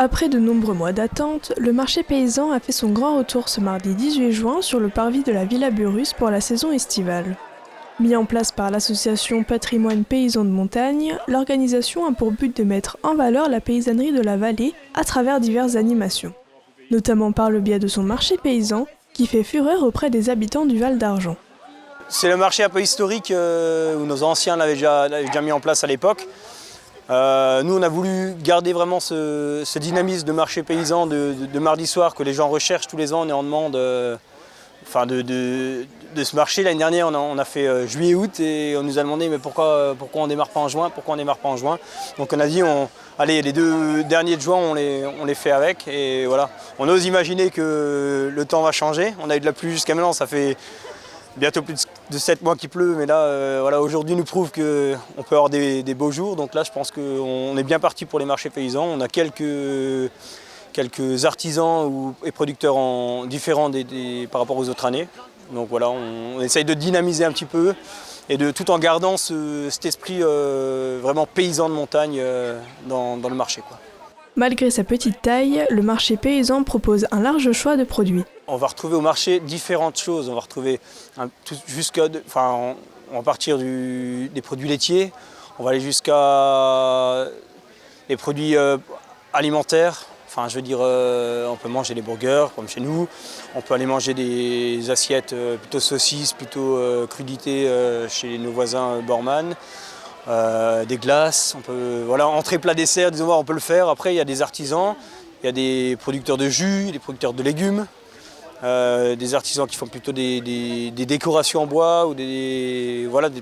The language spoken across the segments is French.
Après de nombreux mois d'attente, le marché paysan a fait son grand retour ce mardi 18 juin sur le parvis de la Villa Burus pour la saison estivale. Mis en place par l'association Patrimoine Paysan de Montagne, l'organisation a pour but de mettre en valeur la paysannerie de la vallée à travers diverses animations, notamment par le biais de son marché paysan qui fait fureur auprès des habitants du Val d'Argent. C'est le marché un peu historique où nos anciens l'avaient déjà mis en place à l'époque. Nous, on a voulu garder vraiment ce dynamisme de marché paysan de mardi soir que les gens recherchent tous les ans. On est en demande de ce marché. L'année dernière, on a fait juillet-août et on nous a demandé mais pourquoi on ne démarre pas en juin, Donc on a dit, allez, les 2 derniers de juin, on les fait avec. Et voilà, on ose imaginer que le temps va changer. On a eu de la pluie jusqu'à maintenant, ça fait bientôt plus de 7 mois qu'il pleut, mais là, voilà, aujourd'hui nous prouve qu'on peut avoir des beaux jours. Donc là, je pense qu'on est bien parti pour les marchés paysans. On a quelques artisans et producteurs différents par rapport aux autres années. Donc voilà, on essaye de dynamiser un petit peu et tout en gardant cet esprit vraiment paysan de montagne dans le marché, quoi. Malgré sa petite taille, le marché paysan propose un large choix de produits. On va retrouver au marché différentes choses. On va retrouver on va partir des produits laitiers, on va aller jusqu'à les produits alimentaires. Enfin, je veux dire, on peut manger des burgers comme chez nous, on peut aller manger des assiettes plutôt saucisses, plutôt crudités chez nos voisins Bormann. Des glaces, on peut, voilà, entrée, plat, dessert, disons, on peut le faire. Après, il y a des artisans, il y a des producteurs de jus, des producteurs de légumes, des artisans qui font plutôt des décorations en bois ou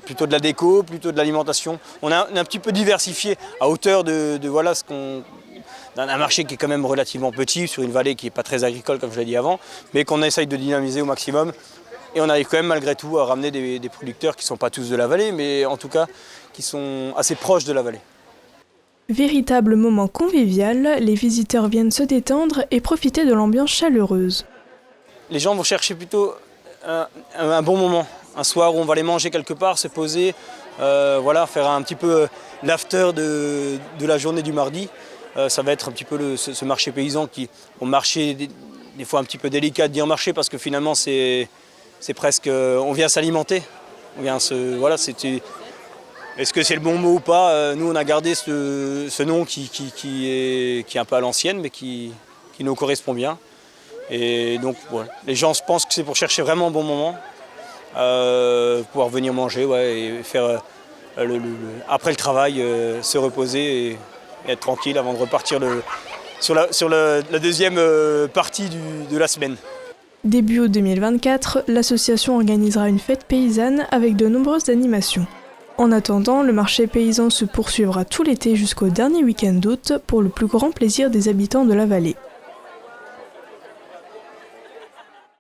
plutôt de la déco, plutôt de l'alimentation. On a un petit peu diversifié à hauteur voilà un marché qui est quand même relativement petit sur une vallée qui n'est pas très agricole comme je l'ai dit avant, mais qu'on essaye de dynamiser au maximum. Et on arrive quand même malgré tout à ramener des producteurs qui ne sont pas tous de la vallée, mais en tout cas qui sont assez proches de la vallée. Véritable moment convivial, les visiteurs viennent se détendre et profiter de l'ambiance chaleureuse. Les gens vont chercher plutôt un bon moment, un soir où on va aller manger quelque part, se poser, faire un petit peu l'after de la journée du mardi. Ça va être un petit peu ce marché paysan au marché des fois un petit peu délicat de dire marché parce que finalement c'est presque, on vient s'alimenter, est-ce que c'est le bon mot ou pas? Nous on a gardé ce nom qui est un peu à l'ancienne mais qui nous correspond bien. Et donc voilà, les gens pensent que c'est pour chercher vraiment un bon moment, pouvoir venir manger et faire après le travail, se reposer et être tranquille avant de repartir sur la deuxième partie de la semaine. Début août 2024, l'association organisera une fête paysanne avec de nombreuses animations. En attendant, le marché paysan se poursuivra tout l'été jusqu'au dernier week-end d'août pour le plus grand plaisir des habitants de la vallée.